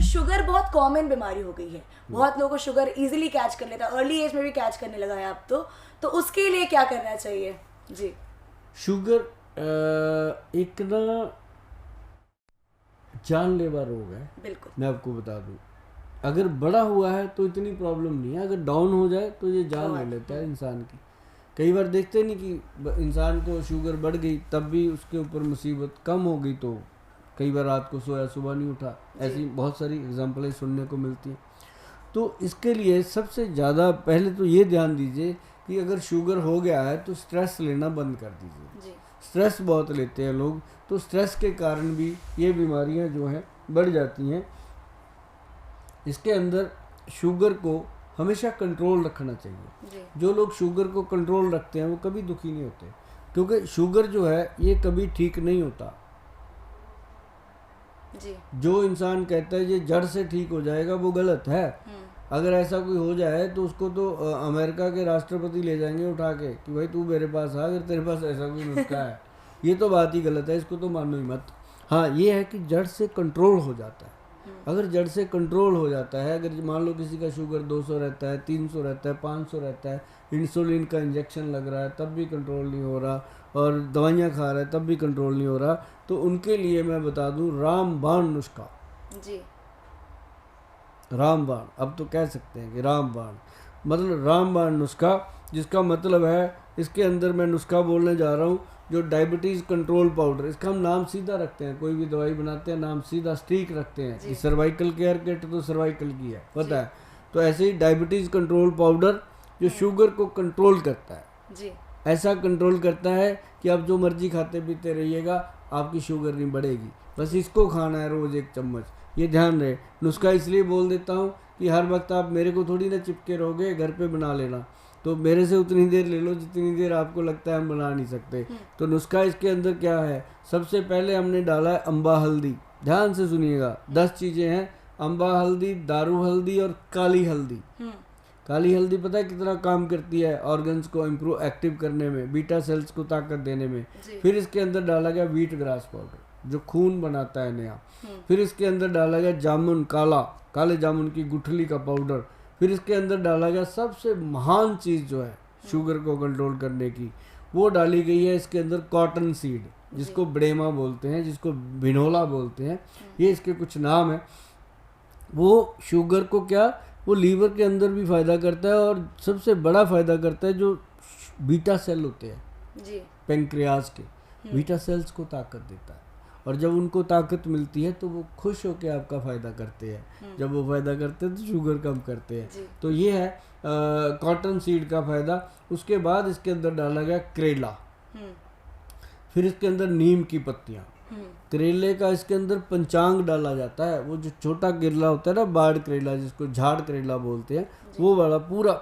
Sugar बहुत common बीमारी हो गई है, बहुत लोगों को शुगर इजीली कैच कर लेता है, अर्ली एज में भी कैच करने लगा है अब तो उसके लिए क्या करना चाहिए जी? शुगर एक ना जानलेवा रोग है, बिल्कुल। मैं आपको बता दूं। अगर बड़ा हुआ है तो इतनी प्रॉब्लम नहीं है, अगर डाउन हो जाए तो ये जान ले लेता है इंसान की। कई बार देखते नहीं कि इंसान को शुगर बढ़ गई तब भी उसके ऊपर मुसीबत कम हो गई, तो कई बार रात को सोया सुबह नहीं उठा, ऐसी बहुत सारी एग्जाम्पलें सुनने को मिलती हैं। तो इसके लिए सबसे ज़्यादा पहले तो ये ध्यान दीजिए कि अगर शुगर हो गया है तो स्ट्रेस लेना बंद कर दीजिए। स्ट्रेस बहुत लेते हैं लोग, तो स्ट्रेस के कारण भी ये बीमारियां जो हैं बढ़ जाती हैं। इसके अंदर शुगर को हमेशा कंट्रोल रखना चाहिए। जो लोग शुगर को कंट्रोल रखते हैं वो कभी दुखी नहीं होते, क्योंकि शुगर जो है ये कभी ठीक नहीं होता जी। जो इंसान कहता है ये जड़ से ठीक हो जाएगा वो गलत है। अगर ऐसा कोई हो जाए तो उसको तो अमेरिका के राष्ट्रपति ले जाएंगे उठा के कि भाई तू मेरे पास आ, अगर तेरे पास ऐसा कोई नुस्खा है। ये तो बात ही गलत है, इसको तो मानो ही मत। हाँ, ये है कि जड़ से कंट्रोल हो जाता है। अगर जड़ से कंट्रोल हो जाता है, अगर मान लो किसी का शुगर 200 रहता है, 300 रहता है, 500 रहता है, इंसुलिन का इंजेक्शन लग रहा है तब भी कंट्रोल नहीं हो रहा, और दवाइयाँ खा रहा है तब भी कंट्रोल नहीं हो रहा, तो उनके लिए मैं बता दूं रामबाण नुस्खा जी। रामबाण, अब तो कह सकते हैं कि रामबाण मतलब रामबाण नुस्खा, जिसका मतलब है, इसके अंदर मैं नुस्खा बोलने जा रहा हूँ जो डायबिटीज़ कंट्रोल पाउडर, इसका हम नाम सीधा रखते हैं, कोई भी दवाई बनाते हैं नाम सीधा स्टीक रखते हैं कि सर्वाइकल केयर किट तो सर्वाइकल की है, पता है। तो ऐसे ही डायबिटीज़ कंट्रोल पाउडर जो शुगर को कंट्रोल करता है जी। ऐसा कंट्रोल करता है कि आप जो मर्जी खाते पीते रहिएगा, आपकी शुगर नहीं बढ़ेगी, बस इसको खाना है रोज़ 1 चम्मच। ये ध्यान रहे। नुस्खा इसलिए बोल देता हूँ कि हर वक्त आप मेरे को थोड़ी ना चिपके रहोगे, घर पे बना लेना, तो मेरे से उतनी देर ले लो जितनी देर आपको लगता है हम बना नहीं सकते। तो नुस्खा इसके अंदर क्या है, सबसे पहले हमने डाला है अम्बा हल्दी। ध्यान से सुनिएगा, 10 चीज़ें हैं, अम्बा हल्दी, दारू हल्दी और काली हल्दी। काली हल्दी पता है कितना काम करती है ऑर्गन्स को इम्प्रूव एक्टिव करने में, बीटा सेल्स को ताकत देने में। फिर इसके अंदर डाला गया व्हीट ग्रास पाउडर जो खून बनाता है नया। फिर इसके अंदर डाला गया जामुन, काले जामुन की गुठली का पाउडर। फिर इसके अंदर डाला गया सबसे महान चीज़ जो है शुगर को कंट्रोल करने की, वो डाली गई है इसके अंदर कॉटन सीड, जिसको ब्रेमा बोलते हैं, जिसको बिनोला बोलते हैं, ये इसके कुछ नाम है। वो शुगर को क्या, वो लीवर के अंदर भी फ़ायदा करता है, और सबसे बड़ा फ़ायदा करता है जो बीटा सेल होते हैं जी। पेंक्रियाज के, बीटा सेल्स को ताकत देता है, और जब उनको ताकत मिलती है तो वो खुश होकर आपका फ़ायदा करते हैं। जब वो फ़ायदा करते हैं तो शुगर कम करते हैं। तो ये है कॉटन सीड का फ़ायदा। उसके बाद इसके अंदर डाला गया करेला, फिर इसके अंदर नीम की पत्तियाँ, करेले का इसके अंदर पंचांग डाला जाता है, वो जो छोटा करेला होता है ना, बाड़ करेला जिसको झाड़ करेला बोलते हैं, वो वाला पूरा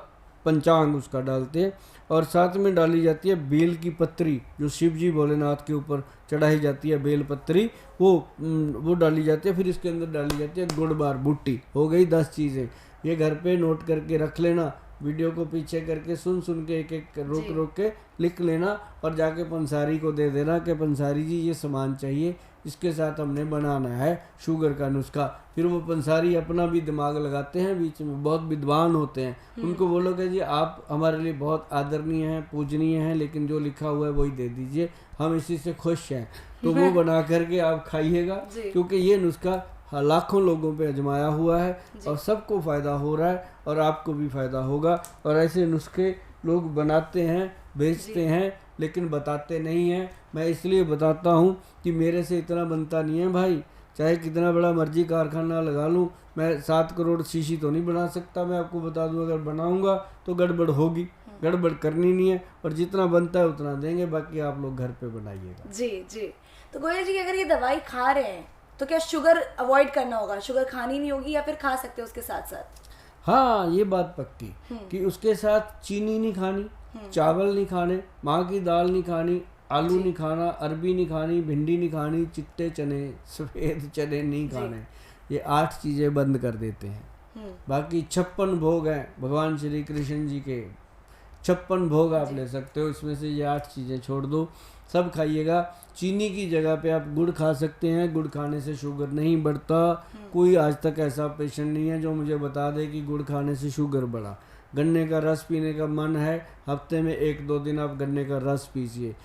पंचांग उसका डालते हैं। और साथ में डाली जाती है बेल की पत्री, जो शिव जी भोलेनाथ के ऊपर चढ़ाई जाती है बेल पत्री, वो डाली जाती है। फिर इसके अंदर डाली जाती है गुड़ बार बूटी। हो गई 10 चीज़ें। ये घर पे नोट करके रख लेना, वीडियो को पीछे करके सुन के एक रोक के लिख लेना, और जाके पंसारी को दे देना कि पंसारी जी ये सामान चाहिए, इसके साथ हमने बनाना है शुगर का नुस्खा। फिर वो पंसारी अपना भी दिमाग लगाते हैं, बीच में बहुत विद्वान होते हैं, उनको बोलो कि जी आप हमारे लिए बहुत आदरणीय हैं, पूजनीय हैं, लेकिन जो लिखा हुआ है वही दे दीजिए, हम इसी से खुश हैं। तो वो बना करके आप खाइएगा, क्योंकि ये नुस्खा लाखों लोगों पे आजमाया हुआ है और सबको फ़ायदा हो रहा है, और आपको भी फ़ायदा होगा। और ऐसे नुस्खे लोग बनाते हैं, बेचते हैं, लेकिन बताते नहीं हैं। मैं इसलिए बताता हूँ कि मेरे से इतना बनता नहीं है भाई, चाहे कितना बड़ा मर्जी कारखाना लगा लूँ, मैं 7 करोड़ शीशी तो नहीं बना सकता। मैं आपको बता दूँ, अगर बनाऊँगा तो गड़बड़ होगी, गड़बड़ करनी नहीं है, और जितना बनता है उतना देंगे, बाकी आप लोग घर पे बनाइएगा। जी जी। तो गोयल जी, अगर ये दवाई खा रहे हैं तो क्या शुगर अवॉइड करना होगा, शुगर खानी नहीं होगी, या फिर खा सकते हैं उसके साथ साथ? हाँ, ये बात पक्की कि उसके साथ चीनी नहीं खानी, चावल नहीं खाने, माँ की दाल नहीं खानी, आलू नहीं खाना, अरबी नहीं खानी, भिंडी नहीं खानी, चिट्टे चने, सफ़ेद चने नहीं खाने। ये 8 चीज़ें बंद कर देते हैं। बाकी 56 भोग हैं भगवान श्री कृष्ण जी के, 56 भोग आप ले सकते हो, इसमें से ये 8 चीज़ें छोड़ दो, सब खाइएगा। चीनी की जगह पे आप गुड़ खा सकते हैं, गुड़ खाने से शुगर नहीं बढ़ता। कोई आज तक ऐसा पेशेंट नहीं है जो मुझे बता दे कि गुड़ खाने से शुगर बढ़ा। गन्ने का रस पीने का मन है, हफ्ते में 1-2 दिन आप गन्ने का रस पीजिए,